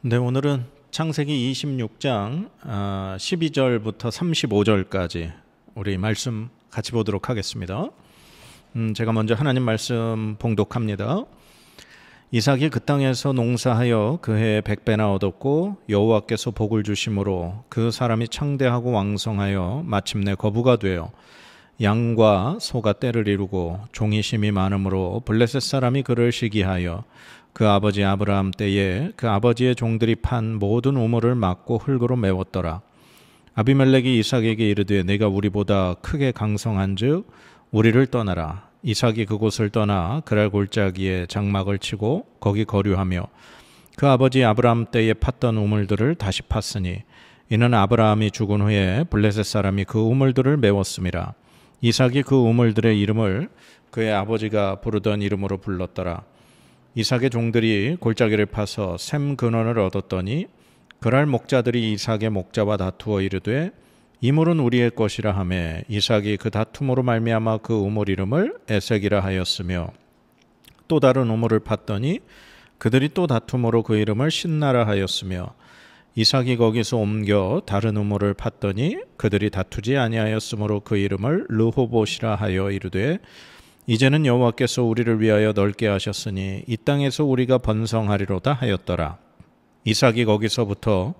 네, 오늘은 창세기 26장 12절부터 35절까지 우리 말씀 같이 보도록 하겠습니다. 제가 먼저 하나님 말씀 봉독합니다. 이삭이 그 땅에서 농사하여 그 해에 100배나 얻었고 여호와께서 복을 주심으로 그 사람이 창대하고 왕성하여 마침내 거부가 되어 양과 소가 때를 이루고 종이 심이 많으므로 블레셋 사람이 그를 시기하여 그 아버지 아브라함 때에 그 아버지의 종들이 판 모든 우물을 막고 흙으로 메웠더라. 아비멜렉이 이삭에게 이르되 내가 우리보다 크게 강성한즉 우리를 떠나라. 이삭이 그곳을 떠나 그랄 골짜기에 장막을 치고 거기 거류하며 그 아버지 아브라함 때에 팠던 우물들을 다시 팠으니 이는 아브라함이 죽은 후에 블레셋 사람이 그 우물들을 메웠음이라. 이삭이 그 우물들의 이름을 그의 아버지가 부르던 이름으로 불렀더라. 이삭의 종들이 골짜기를 파서 샘 근원을 얻었더니 그랄 목자들이 이삭의 목자와 다투어 이르되 이 물은 우리의 것이라 하매 이삭이 그 다툼으로 말미암아 그 우물 이름을 에색이라 하였으며 또 다른 우물을 팠더니 그들이 또 다툼으로 그 이름을 신나라 하였으며 이삭이 거기서 옮겨 다른 우물을 팠더니 그들이 다투지 아니하였으므로 그 이름을 르호봇이라 하여 이르되 이제는 여호와께서 우리를 위하여 넓게 하셨으니 이 땅에서 우리가 번성하리로다 하였더라. 이삭이 거기서부터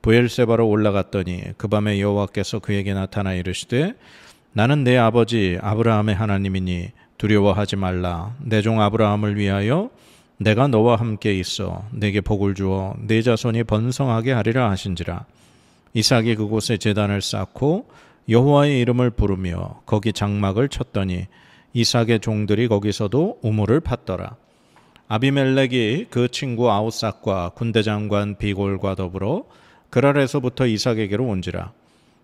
브엘세바로 올라갔더니 그 밤에 여호와께서 그에게 나타나 이르시되 나는 내 아버지 아브라함의 하나님이니 두려워하지 말라. 내 종 아브라함을 위하여 내가 너와 함께 있어 내게 복을 주어 내 자손이 번성하게 하리라 하신지라. 이삭이 그곳에 제단을 쌓고 여호와의 이름을 부르며 거기 장막을 쳤더니 이삭의 종들이 거기서도 우물을 팠더라. 아비멜렉이 그 친구 아우삭과 군대장관 비골과 더불어 그랄에서부터 이삭에게로 온지라.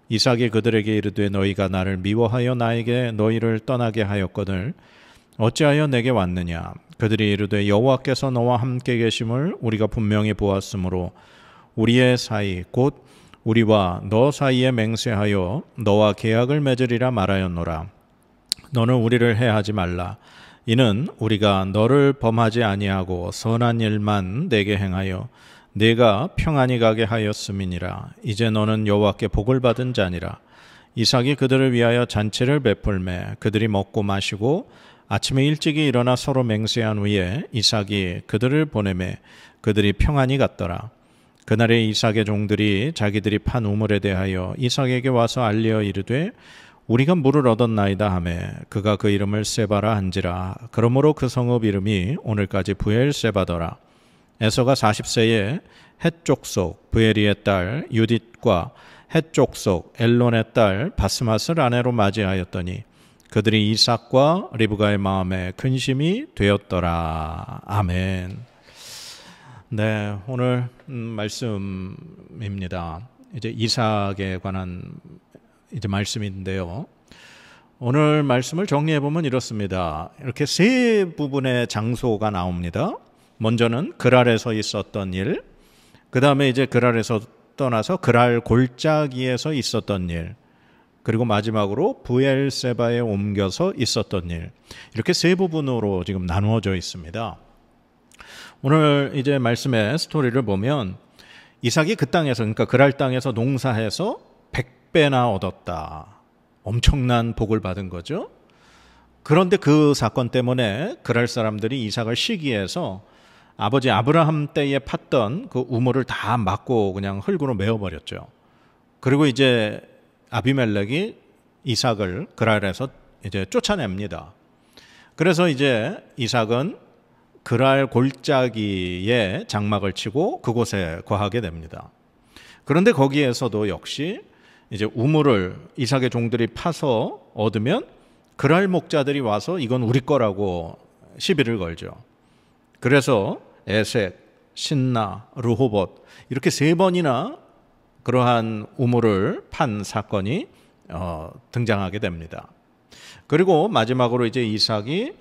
이삭이 그들에게 이르되 너희가 나를 미워하여 나에게 너희를 떠나게 하였거늘 어찌하여 내게 왔느냐. 그들이 이르되 여호와께서 너와 함께 계심을 우리가 분명히 보았으므로 우리의 사이 곧 우리와 너 사이에 맹세하여 너와 계약을 맺으리라 말하였노라. 너는 우리를 해하지 말라. 이는 우리가 너를 범하지 아니하고 선한 일만 내게 행하여 내가 평안히 가게 하였음이니라. 이제 너는 여호와께 복을 받은 자니라. 이삭이 그들을 위하여 잔치를 베풀매 그들이 먹고 마시고 아침에 일찍이 일어나 서로 맹세한 후에 이삭이 그들을 보내매 그들이 평안히 갔더라. 그날에 이삭의 종들이 자기들이 판 우물에 대하여 이삭에게 와서 알려 이르되 우리가 물을 얻었나이다 하매 그가 그 이름을 세바라 한지라. 그러므로 그 성읍 이름이 오늘까지 브엘세바더라. 에서가 40세에 헷 족속 브에리의 딸 유딧과 헷 족속 엘론의 딸 바스맛을 아내로 맞이하였더니 그들이 이삭과 리브가의 마음에 근심이 되었더라. 아멘. 네, 오늘 말씀입니다. 이제 이삭에 관한 이제 말씀인데요. 오늘 말씀을 정리해 보면 이렇습니다. 이렇게 세 부분의 장소가 나옵니다. 먼저는 그랄에서 있었던 일, 그 다음에 이제 그랄에서 떠나서 그랄 골짜기에서 있었던 일, 그리고 마지막으로 브엘세바에 옮겨서 있었던 일, 이렇게 세 부분으로 지금 나누어져 있습니다. 오늘 이제 말씀의 스토리를 보면 이삭이 그 땅에서, 그러니까 그랄 땅에서 농사해서 100배나 얻었다. 엄청난 복을 받은 거죠. 그런데 그 사건 때문에 그랄 사람들이 이삭을 시기해서 아버지 아브라함 때에 팠던 그 우물을 다 막고 그냥 흙으로 메워버렸죠. 그리고 이제 아비멜렉이 이삭을 그랄에서 이제 쫓아냅니다. 그래서 이제 이삭은 그랄 골짜기에 장막을 치고 그곳에 거하게 됩니다. 그런데 거기에서도 역시 이제 우물을 이삭의 종들이 파서 얻으면 그랄 목자들이 와서 이건 우리 거라고 시비를 걸죠. 그래서 에색, 신나, 르호봇 이렇게 세 번이나 그러한 우물을 판 사건이 등장하게 됩니다. 그리고 마지막으로 이제 이삭이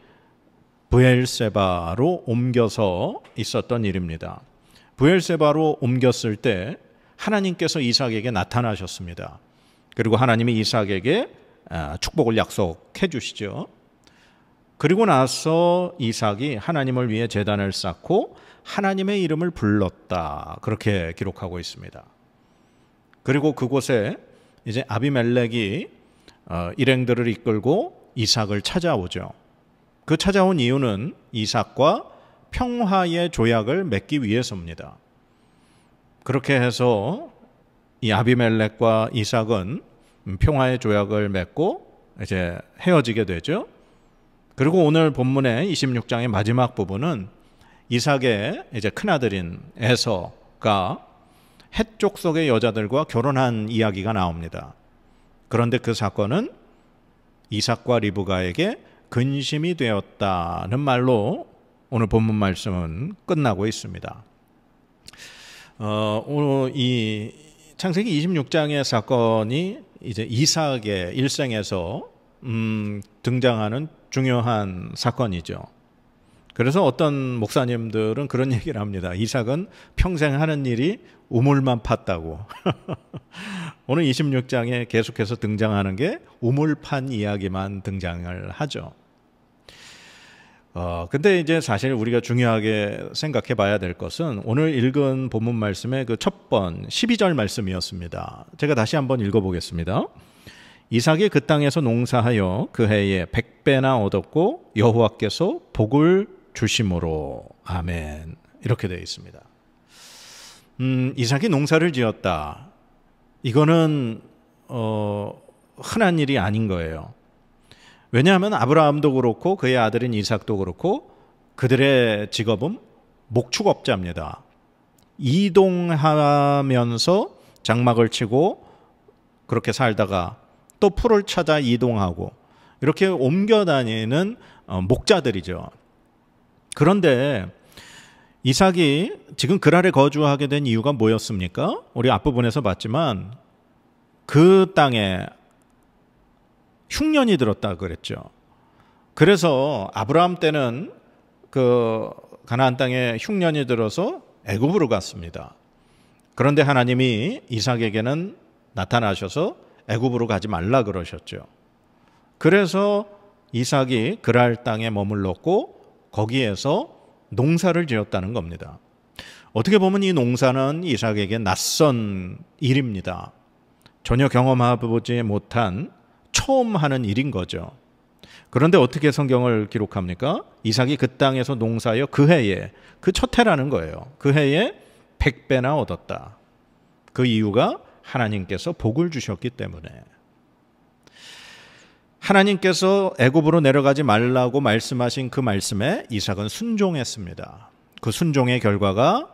브엘세바로 옮겨서 있었던 일입니다. 브엘세바로 옮겼을 때 하나님께서 이삭에게 나타나셨습니다. 그리고 하나님이 이삭에게 축복을 약속해 주시죠. 그리고 나서 이삭이 하나님을 위해 제단을 쌓고 하나님의 이름을 불렀다. 그렇게 기록하고 있습니다. 그리고 그곳에 이제 아비멜렉이 일행들을 이끌고 이삭을 찾아오죠. 그 찾아온 이유는 이삭과 평화의 조약을 맺기 위해서입니다. 그렇게 해서 이 아비멜렉과 이삭은 평화의 조약을 맺고 이제 헤어지게 되죠. 그리고 오늘 본문의 26장의 마지막 부분은 이삭의 이제 큰아들인 에서가 헷 족속의 여자들과 결혼한 이야기가 나옵니다. 그런데 그 사건은 이삭과 리브가에게 근심이 되었다는 말로 오늘 본문 말씀은 끝나고 있습니다. 오늘 이 창세기 26장의 사건이 이제 이삭의 일생에서 등장하는 중요한 사건이죠. 그래서 어떤 목사님들은 그런 얘기를 합니다. 이삭은 평생 하는 일이 우물만 팠다고. 오늘 26장에 계속해서 등장하는 게 우물판 이야기만 등장을 하죠. 근데 이제 사실 우리가 중요하게 생각해 봐야 될 것은 오늘 읽은 본문 말씀의 그 첫 번 12절 말씀이었습니다. 제가 다시 한번 읽어보겠습니다. 이삭이 그 땅에서 농사하여 그 해에 100배나 얻었고 여호와께서 복을 주심으로. 아멘. 이렇게 되어 있습니다. 이삭이 농사를 지었다. 이거는 흔한 일이 아닌 거예요. 왜냐하면 아브라함도 그렇고 그의 아들인 이삭도 그렇고 그들의 직업은 목축업자입니다. 이동하면서 장막을 치고 그렇게 살다가 또 풀을 찾아 이동하고 이렇게 옮겨 다니는 목자들이죠. 그런데 이삭이 지금 그랄에 거주하게 된 이유가 뭐였습니까? 우리 앞부분에서 봤지만 그 땅에 흉년이 들었다 그랬죠. 그래서 아브라함 때는 그 가나안 땅에 흉년이 들어서 애굽으로 갔습니다. 그런데 하나님이 이삭에게는 나타나셔서 애굽으로 가지 말라 그러셨죠. 그래서 이삭이 그랄 땅에 머물렀고 거기에서 농사를 지었다는 겁니다. 어떻게 보면 이 농사는 이삭에게 낯선 일입니다. 전혀 경험해보지 못한 처음 하는 일인 거죠. 그런데 어떻게 성경을 기록합니까? 이삭이 그 땅에서 농사하여 그 해에, 그 첫 해라는 거예요. 그 해에 100배나 얻었다. 그 이유가 하나님께서 복을 주셨기 때문에. 하나님께서 애굽으로 내려가지 말라고 말씀하신 그 말씀에 이삭은 순종했습니다. 그 순종의 결과가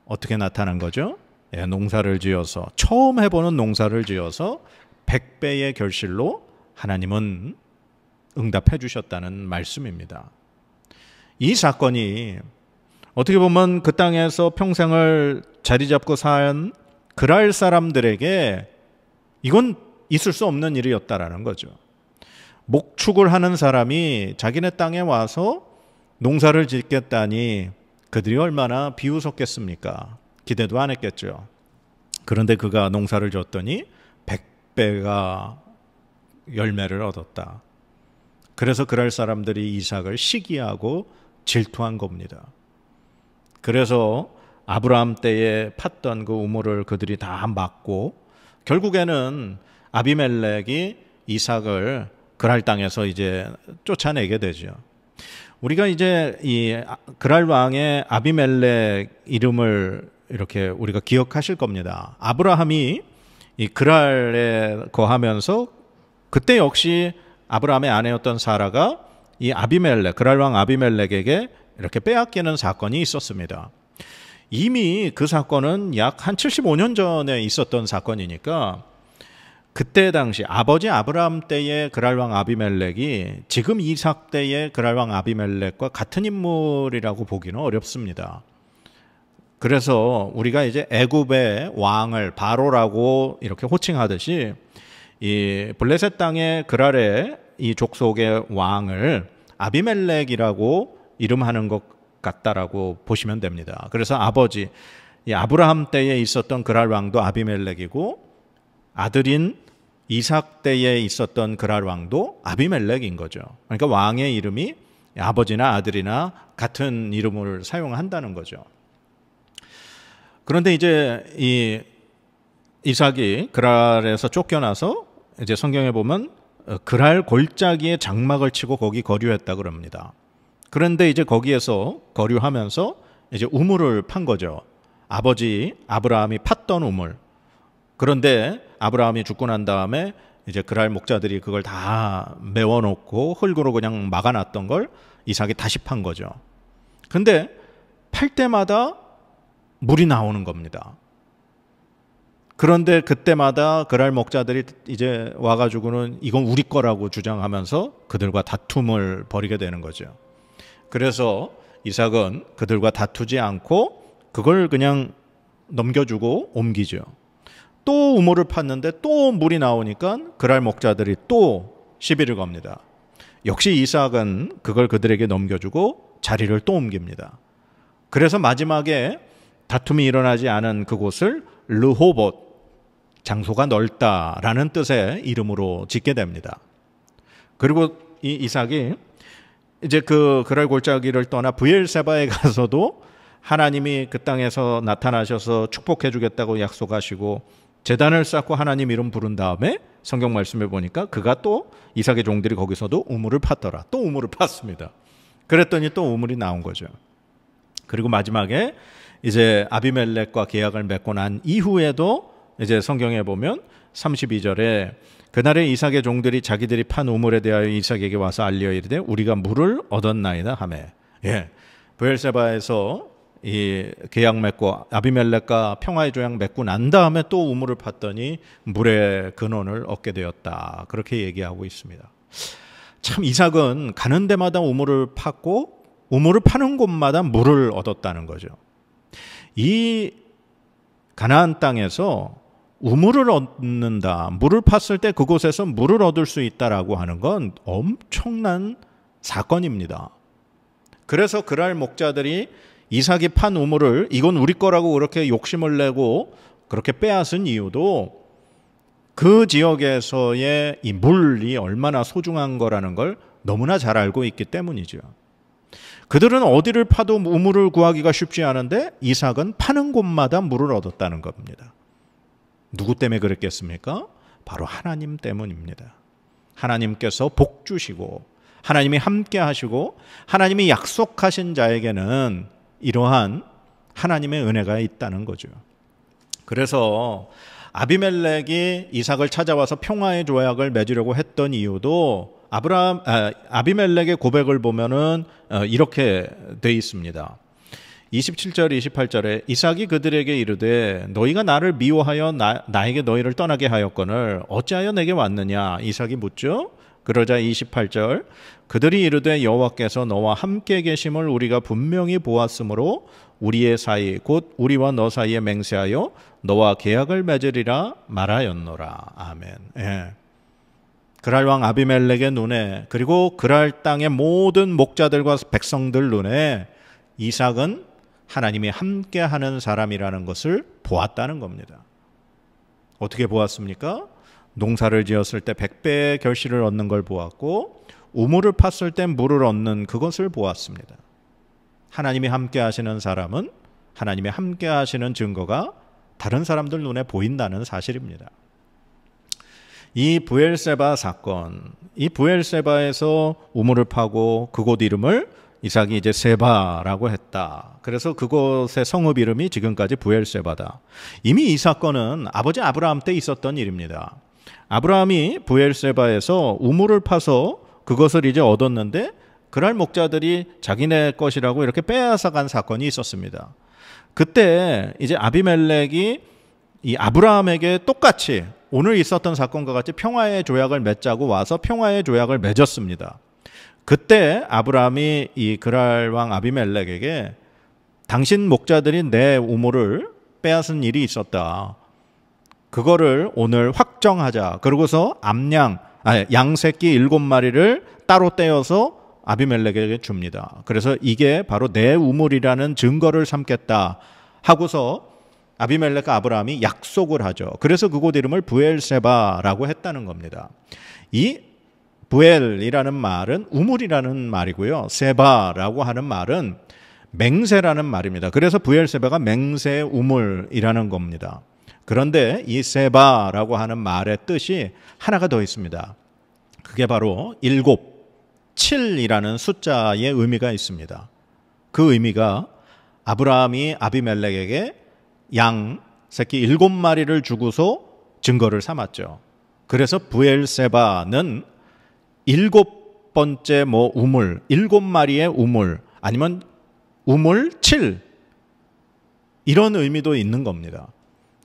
어떻게 나타난 거죠? 농사를 지어서, 처음 해보는 농사를 지어서 100배의 결실로 하나님은 응답해 주셨다는 말씀입니다. 이 사건이 어떻게 보면 그 땅에서 평생을 자리 잡고 산 그랄 사람들에게 이건 있을 수 없는 일이었다라는 거죠. 목축을 하는 사람이 자기네 땅에 와서 농사를 짓겠다니 그들이 얼마나 비웃었겠습니까? 기대도 안 했겠죠. 그런데 그가 농사를 졌더니 100배가 열매를 얻었다. 그래서 그랄 사람들이 이삭을 시기하고 질투한 겁니다. 그래서 아브라함 때에 팠던 그 우물을 그들이 다 막고 결국에는 아비멜렉이 이삭을 그랄 땅에서 이제 쫓아내게 되죠. 우리가 이제 이 그랄 왕의 아비멜렉 이름을 이렇게 우리가 기억하실 겁니다. 아브라함이 이 그랄에 거하면서 그때 역시 아브라함의 아내였던 사라가 이 아비멜렉, 그랄 왕 아비멜렉에게 이렇게 빼앗기는 사건이 있었습니다. 이미 그 사건은 약 한 75년 전에 있었던 사건이니까 그때 당시 아버지 아브라함 때의 그랄 왕 아비멜렉이 지금 이삭 때의 그랄 왕 아비멜렉과 같은 인물이라고 보기는 어렵습니다. 그래서 우리가 이제 애굽의 왕을 바로라고 이렇게 호칭하듯이 이 블레셋 땅의 그랄의 이 족속의 왕을 아비멜렉이라고 이름하는 것 같다라고 보시면 됩니다. 그래서 아버지 이 아브라함 때에 있었던 그랄 왕도 아비멜렉이고 아들인 이삭 때에 있었던 그랄 왕도 아비멜렉인 거죠. 그러니까 왕의 이름이 아버지나 아들이나 같은 이름을 사용한다는 거죠. 그런데 이제 이 이삭이 그랄에서 쫓겨나서 이제 성경에 보면 그랄 골짜기에 장막을 치고 거기 거류했다 그럽니다. 그런데 이제 거기에서 거류하면서 이제 우물을 판 거죠. 아버지 아브라함이 팠던 우물. 그런데 아브라함이 죽고 난 다음에 이제 그랄 목자들이 그걸 다 메워놓고 흙으로 그냥 막아놨던 걸 이삭이 다시 판 거죠. 근데 팔 때마다 물이 나오는 겁니다. 그런데 그때마다 그랄 목자들이 이제 와가지고는 이건 우리 거라고 주장하면서 그들과 다툼을 벌이게 되는 거죠. 그래서 이삭은 그들과 다투지 않고 그걸 그냥 넘겨주고 옮기죠. 또 우물을 팠는데 또 물이 나오니까 그랄 목자들이 또 시비를 겁니다. 역시 이삭은 그걸 그들에게 넘겨주고 자리를 또 옮깁니다. 그래서 마지막에 다툼이 일어나지 않은 그곳을 르호봇, 장소가 넓다라는 뜻의 이름으로 짓게 됩니다. 그리고 이 이삭이 이제 그 그랄 골짜기를 떠나 브엘세바에 가서도 하나님이 그 땅에서 나타나셔서 축복해 주겠다고 약속하시고 제단을 쌓고 하나님 이름 부른 다음에 성경 말씀에 보니까 그가 또 이삭의 종들이 거기서도 우물을 팠더라. 또 우물을 팠습니다. 그랬더니 또 우물이 나온 거죠. 그리고 마지막에 이제 아비멜렉과 계약을 맺고 난 이후에도 이제 성경에 보면 32절에 그날에 이삭의 종들이 자기들이 판 우물에 대하여 이삭에게 와서 알려 이르되 우리가 물을 얻었나이다 하매. 예. 브엘세바에서 이 계약 맺고 아비멜렉과 평화의 조약 맺고 난 다음에 또 우물을 팠더니 물의 근원을 얻게 되었다. 그렇게 얘기하고 있습니다. 참 이삭은 가는 데마다 우물을 팠고 우물을 파는 곳마다 물을 얻었다는 거죠. 이 가나안 땅에서 우물을 얻는다, 물을 팠을 때 그곳에서 물을 얻을 수 있다라고 하는 건 엄청난 사건입니다. 그래서 그랄 목자들이 이삭이 판 우물을 이건 우리 거라고 그렇게 욕심을 내고 그렇게 빼앗은 이유도 그 지역에서의 이 물이 얼마나 소중한 거라는 걸 너무나 잘 알고 있기 때문이죠. 그들은 어디를 파도 우물을 구하기가 쉽지 않은데 이삭은 파는 곳마다 물을 얻었다는 겁니다. 누구 때문에 그랬겠습니까? 바로 하나님 때문입니다. 하나님께서 복 주시고 하나님이 함께 하시고 하나님이 약속하신 자에게는 이러한 하나님의 은혜가 있다는 거죠. 그래서 아비멜렉이 이삭을 찾아와서 평화의 조약을 맺으려고 했던 이유도 아비멜렉의 고백을 보면은 이렇게 돼 있습니다. 27절 28절에 이삭이 그들에게 이르되 너희가 나를 미워하여 나에게 너희를 떠나게 하였거늘 어찌하여 내게 왔느냐 이삭이 묻죠. 그러자 28절 그들이 이르되 여호와께서 너와 함께 계심을 우리가 분명히 보았으므로 우리의 사이 곧 우리와 너 사이에 맹세하여 너와 계약을 맺으리라 말하였노라. 아멘. 예. 그랄 왕 아비멜렉의 눈에 그리고 그랄 땅의 모든 목자들과 백성들 눈에 이삭은 하나님이 함께하는 사람이라는 것을 보았다는 겁니다. 어떻게 보았습니까? 농사를 지었을 때 100배의 결실을 얻는 걸 보았고 우물을 팠을 때 물을 얻는 그것을 보았습니다. 하나님이 함께하시는 사람은 하나님이 함께하시는 증거가 다른 사람들 눈에 보인다는 사실입니다. 이 브엘세바 사건, 이 브엘세바에서 우물을 파고 그곳 이름을 이삭이 이제 세바라고 했다. 그래서 그곳의 성읍 이름이 지금까지 브엘세바다. 이미 이 사건은 아버지 아브라함 때 있었던 일입니다. 아브라함이 브엘세바에서 우물을 파서 그것을 이제 얻었는데 그랄 목자들이 자기네 것이라고 이렇게 빼앗아간 사건이 있었습니다. 그때 이제 아비멜렉이 이 아브라함에게 똑같이 오늘 있었던 사건과 같이 평화의 조약을 맺자고 와서 평화의 조약을 맺었습니다. 그때 아브라함이 이 그랄 왕 아비멜렉에게 당신 목자들이 내 우물을 빼앗은 일이 있었다. 그거를 오늘 확정하자. 그러고서 양 새끼 7마리를 따로 떼어서 아비멜렉에게 줍니다. 그래서 이게 바로 내 우물이라는 증거를 삼겠다 하고서 아비멜렉과 아브라함이 약속을 하죠. 그래서 그곳 이름을 브엘세바라고 했다는 겁니다. 이 부엘이라는 말은 우물이라는 말이고요. 세바라고 하는 말은 맹세라는 말입니다. 그래서 부엘세바가 맹세 우물이라는 겁니다. 그런데 이 세바라고 하는 말의 뜻이 하나가 더 있습니다. 그게 바로 7, 7이라는 숫자의 의미가 있습니다. 그 의미가 아브라함이 아비멜렉에게 양 새끼 7마리를 주고서 증거를 삼았죠. 그래서 부엘세바는 7번째 우물, 7마리의 우물, 아니면 우물 7, 이런 의미도 있는 겁니다.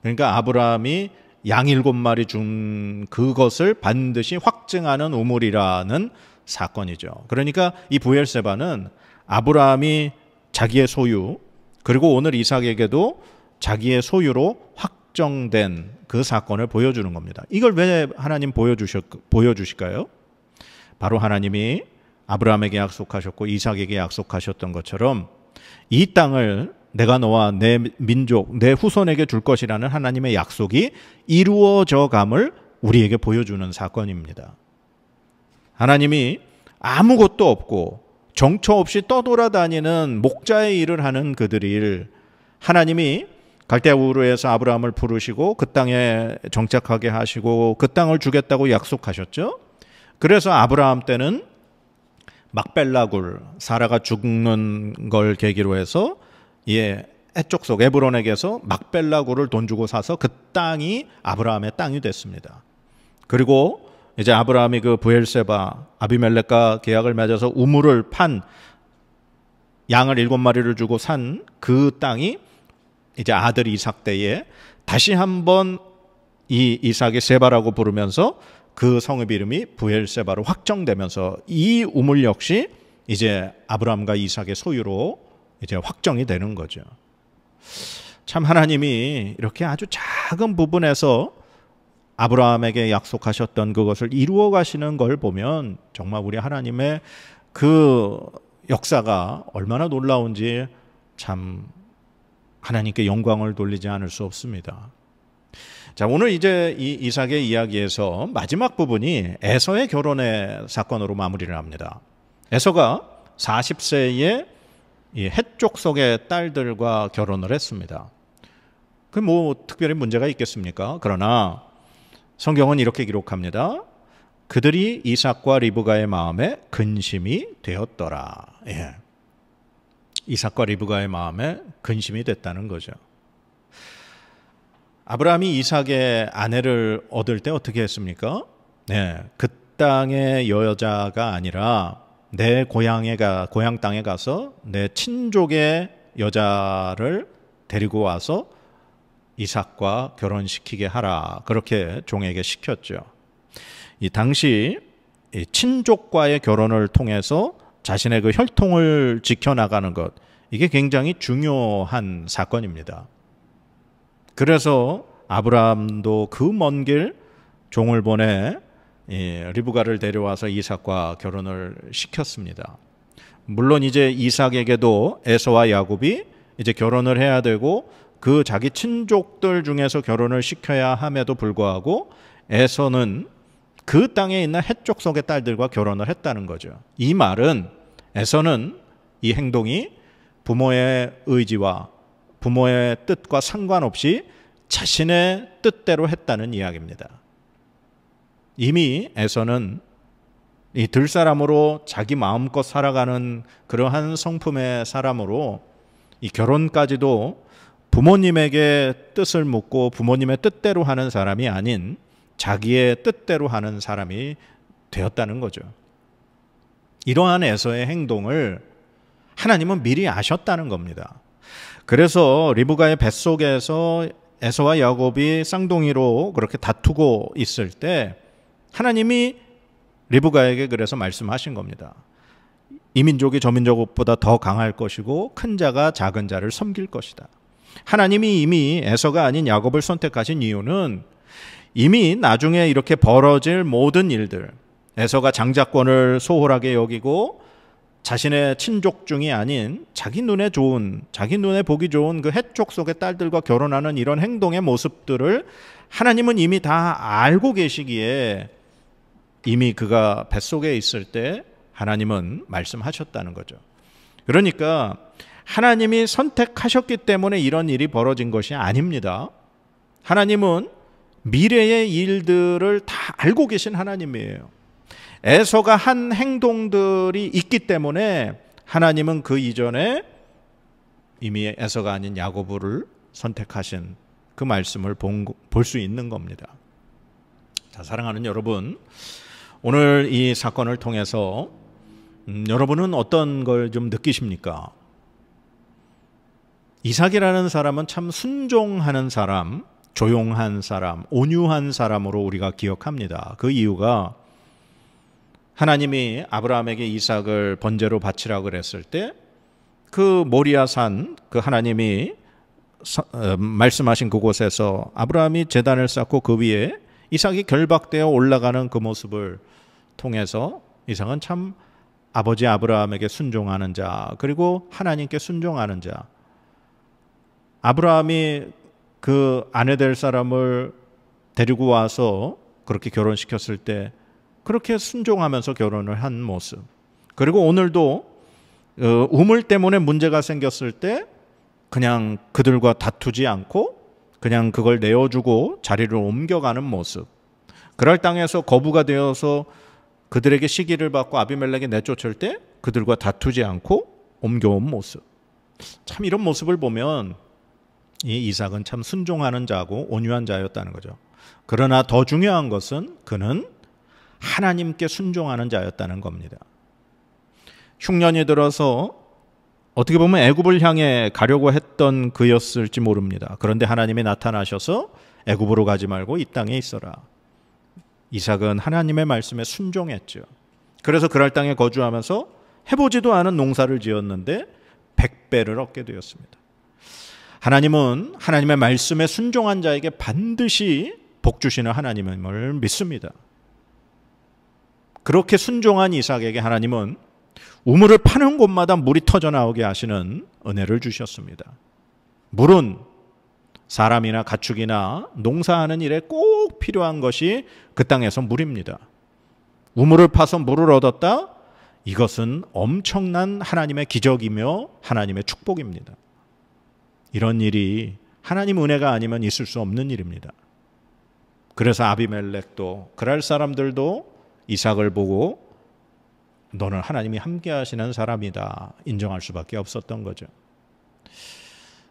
그러니까 아브라함이 양 7마리 준 그것을 반드시 확증하는 우물이라는 사건이죠. 그러니까 이 부엘세바는 아브라함이 자기의 소유, 그리고 오늘 이삭에게도 자기의 소유로 확정된 그 사건을 보여주는 겁니다. 이걸 왜 하나님 보여주실까요? 바로 하나님이 아브라함에게 약속하셨고 이삭에게 약속하셨던 것처럼 이 땅을 내가 너와 내 민족, 내 후손에게 줄 것이라는 하나님의 약속이 이루어져 감을 우리에게 보여주는 사건입니다. 하나님이 아무것도 없고 정처 없이 떠돌아다니는 목자의 일을 하는 그들을 하나님이 갈대아 우르에서 아브라함을 부르시고 그 땅에 정착하게 하시고 그 땅을 주겠다고 약속하셨죠. 그래서 아브라함 때는 막벨라굴, 사라가 죽는 걸 계기로 해서 해족속 에브론에게서 막벨라굴을 돈 주고 사서 그 땅이 아브라함의 땅이 됐습니다. 그리고 이제 아브라함이 그 부엘세바 아비멜렉과 계약을 맺어서 우물을 판 양을 7마리를 주고 산 그 땅이 이제 아들 이삭 때에 다시 한번 이 이삭의 세바라고 부르면서 그 성읍 이름이 부엘세바로 확정되면서 이 우물 역시 이제 아브라함과 이삭의 소유로 이제 확정이 되는 거죠. 참 하나님이 이렇게 아주 작은 부분에서 아브라함에게 약속하셨던 그것을 이루어 가시는 걸 보면 정말 우리 하나님의 그 역사가 얼마나 놀라운지 참 하나님께 영광을 돌리지 않을 수 없습니다. 자, 오늘 이제 이 이삭의 이야기에서 마지막 부분이 에서의 결혼의 사건으로 마무리를 합니다. 에서가 40세에 이 헷족속의 딸들과 결혼을 했습니다. 그 특별히 문제가 있겠습니까? 그러나 성경은 이렇게 기록합니다. 그들이 이삭과 리브가의 마음에 근심이 되었더라. 이삭과 리브가의 마음에 근심이 됐다는 거죠. 아브라함이 이삭의 아내를 얻을 때 어떻게 했습니까? 그 땅의 여자가 아니라 내 고향 땅에 가서 내 친족의 여자를 데리고 와서 이삭과 결혼시키게 하라. 그렇게 종에게 시켰죠. 이 당시 친족과의 결혼을 통해서 자신의 그 혈통을 지켜나가는 것, 이게 굉장히 중요한 사건입니다. 그래서 아브라함도 그 먼 길 종을 보내 리브가를 데려와서 이삭과 결혼을 시켰습니다. 물론 이제 이삭에게도 에서와 야곱이 이제 결혼을 해야 되고 그 자기 친족들 중에서 결혼을 시켜야 함에도 불구하고 에서는 그 땅에 있는 헷족속의 딸들과 결혼을 했다는 거죠. 이 말은 에서는 이 행동이 부모의 의지와 부모의 뜻과 상관없이 자신의 뜻대로 했다는 이야기입니다. 이미 에서는 이 들사람으로 자기 마음껏 살아가는 그러한 성품의 사람으로 이 결혼까지도 부모님에게 뜻을 묻고 부모님의 뜻대로 하는 사람이 아닌 자기의 뜻대로 하는 사람이 되었다는 거죠. 이러한 에서의 행동을 하나님은 미리 아셨다는 겁니다. 그래서 리브가의 뱃속에서 에서와 야곱이 쌍둥이로 그렇게 다투고 있을 때 하나님이 리브가에게 그래서 말씀하신 겁니다. 이 민족이 저 민족보다 더 강할 것이고 큰 자가 작은 자를 섬길 것이다. 하나님이 이미 에서가 아닌 야곱을 선택하신 이유는 이미 나중에 이렇게 벌어질 모든 일들, 에서가 장자권을 소홀하게 여기고 자신의 친족 중이 아닌 자기 눈에 보기 좋은 그 헷족 속의 딸들과 결혼하는 이런 행동의 모습들을 하나님은 이미 다 알고 계시기에 이미 그가 뱃속에 있을 때 하나님은 말씀하셨다는 거죠. 그러니까 하나님이 선택하셨기 때문에 이런 일이 벌어진 것이 아닙니다. 하나님은 미래의 일들을 다 알고 계신 하나님이에요. 에서가 한 행동들이 있기 때문에 하나님은 그 이전에 이미 에서가 아닌 야고보를 선택하신 그 말씀을 볼 수 있는 겁니다. 자, 사랑하는 여러분, 오늘 이 사건을 통해서 여러분은 어떤 걸 좀 느끼십니까? 이삭이라는 사람은 참 순종하는 사람, 조용한 사람, 온유한 사람으로 우리가 기억합니다. 그 이유가 하나님이 아브라함에게 이삭을 번제로 바치라고 그랬을 때 그 모리아산, 그 하나님이 말씀하신 그곳에서 아브라함이 제단을 쌓고 그 위에 이삭이 결박되어 올라가는 그 모습을 통해서 이삭은 참 아버지 아브라함에게 순종하는 자, 그리고 하나님께 순종하는 자. 아브라함이 그 아내 될 사람을 데리고 와서 그렇게 결혼시켰을 때 그렇게 순종하면서 결혼을 한 모습. 그리고 오늘도 우물 때문에 문제가 생겼을 때 그냥 그들과 다투지 않고 그냥 그걸 내어주고 자리를 옮겨가는 모습. 그럴 땅에서 거부가 되어서 그들에게 시기를 받고 아비멜렉이 내쫓을 때 그들과 다투지 않고 옮겨온 모습. 참 이런 모습을 보면 이 이삭은 참 순종하는 자고 온유한 자였다는 거죠. 그러나 더 중요한 것은 그는 하나님께 순종하는 자였다는 겁니다. 흉년이 들어서 어떻게 보면 애굽을 향해 가려고 했던 그였을지 모릅니다. 그런데 하나님이 나타나셔서 애굽으로 가지 말고 이 땅에 있어라. 이삭은 하나님의 말씀에 순종했죠. 그래서 그랄 땅에 거주하면서 해보지도 않은 농사를 지었는데 100배를 얻게 되었습니다. 하나님은 하나님의 말씀에 순종한 자에게 반드시 복 주시는 하나님임을 믿습니다. 그렇게 순종한 이삭에게 하나님은 우물을 파는 곳마다 물이 터져나오게 하시는 은혜를 주셨습니다. 물은 사람이나 가축이나 농사하는 일에 꼭 필요한 것이 그 땅에서 물입니다. 우물을 파서 물을 얻었다? 이것은 엄청난 하나님의 기적이며 하나님의 축복입니다. 이런 일이 하나님 은혜가 아니면 있을 수 없는 일입니다. 그래서 아비멜렉도 그랄 사람들도 이삭을 보고 너는 하나님이 함께 하시는 사람이다 인정할 수밖에 없었던 거죠.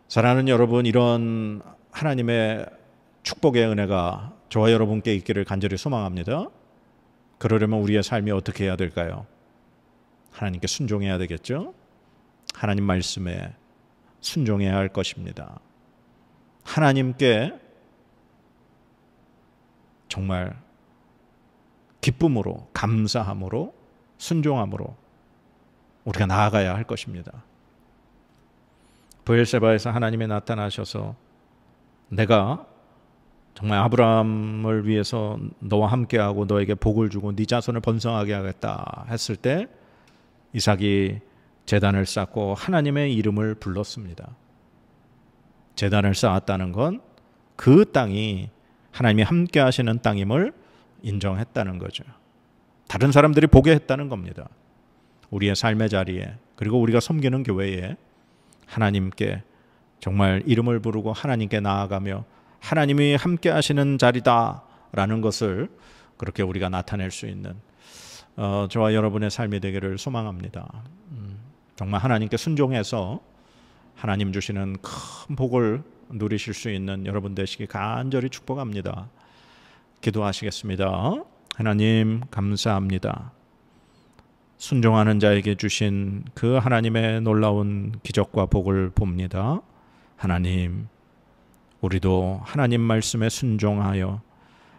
사랑하는 여러분, 이런 하나님의 축복의 은혜가 저와 여러분께 있기를 간절히 소망합니다. 그러려면 우리의 삶이 어떻게 해야 될까요? 하나님께 순종해야 되겠죠. 하나님 말씀에 순종해야 할 것입니다. 하나님께 정말 기쁨으로, 감사함으로, 순종함으로 우리가 나아가야 할 것입니다. 브엘세바에서 하나님이 나타나셔서 내가 정말 아브라함을 위해서 너와 함께하고 너에게 복을 주고 네 자손을 번성하게 하겠다 했을 때 이삭이 제단을 쌓고 하나님의 이름을 불렀습니다. 제단을 쌓았다는 건 그 땅이 하나님이 함께 하시는 땅임을 인정했다는 거죠. 다른 사람들이 보게 했다는 겁니다. 우리의 삶의 자리에, 그리고 우리가 섬기는 교회에 하나님께 정말 이름을 부르고 하나님께 나아가며 하나님이 함께 하시는 자리다라는 것을 그렇게 우리가 나타낼 수 있는 저와 여러분의 삶이 되기를 소망합니다. 정말 하나님께 순종해서 하나님 주시는 큰 복을 누리실 수 있는 여러분 되시기 간절히 축복합니다. 기도하시겠습니다. 하나님 감사합니다. 순종하는 자에게 주신 그 하나님의 놀라운 기적과 복을 봅니다. 하나님, 우리도 하나님 말씀에 순종하여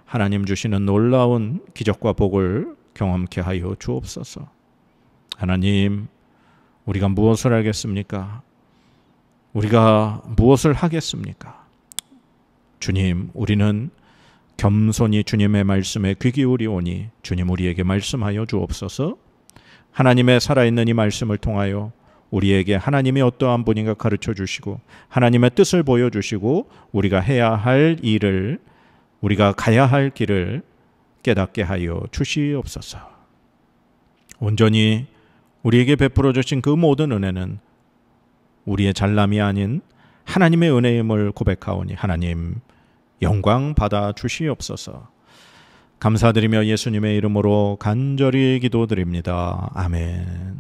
하나님 주시는 놀라운 기적과 복을 경험케 하여 주옵소서. 하나님, 우리가 무엇을 알겠습니까? 우리가 무엇을 하겠습니까? 주님, 우리는 겸손히 주님의 말씀에 귀 기울이오니 주님 우리에게 말씀하여 주옵소서. 하나님의 살아있는 이 말씀을 통하여 우리에게 하나님이 어떠한 분인가 가르쳐 주시고 하나님의 뜻을 보여주시고 우리가 해야 할 일을, 우리가 가야 할 길을 깨닫게 하여 주시옵소서. 온전히 우리에게 베풀어 주신 그 모든 은혜는 우리의 잘남이 아닌 하나님의 은혜임을 고백하오니 하나님 영광 받아 주시옵소서. 감사드리며 예수님의 이름으로 간절히 기도드립니다. 아멘.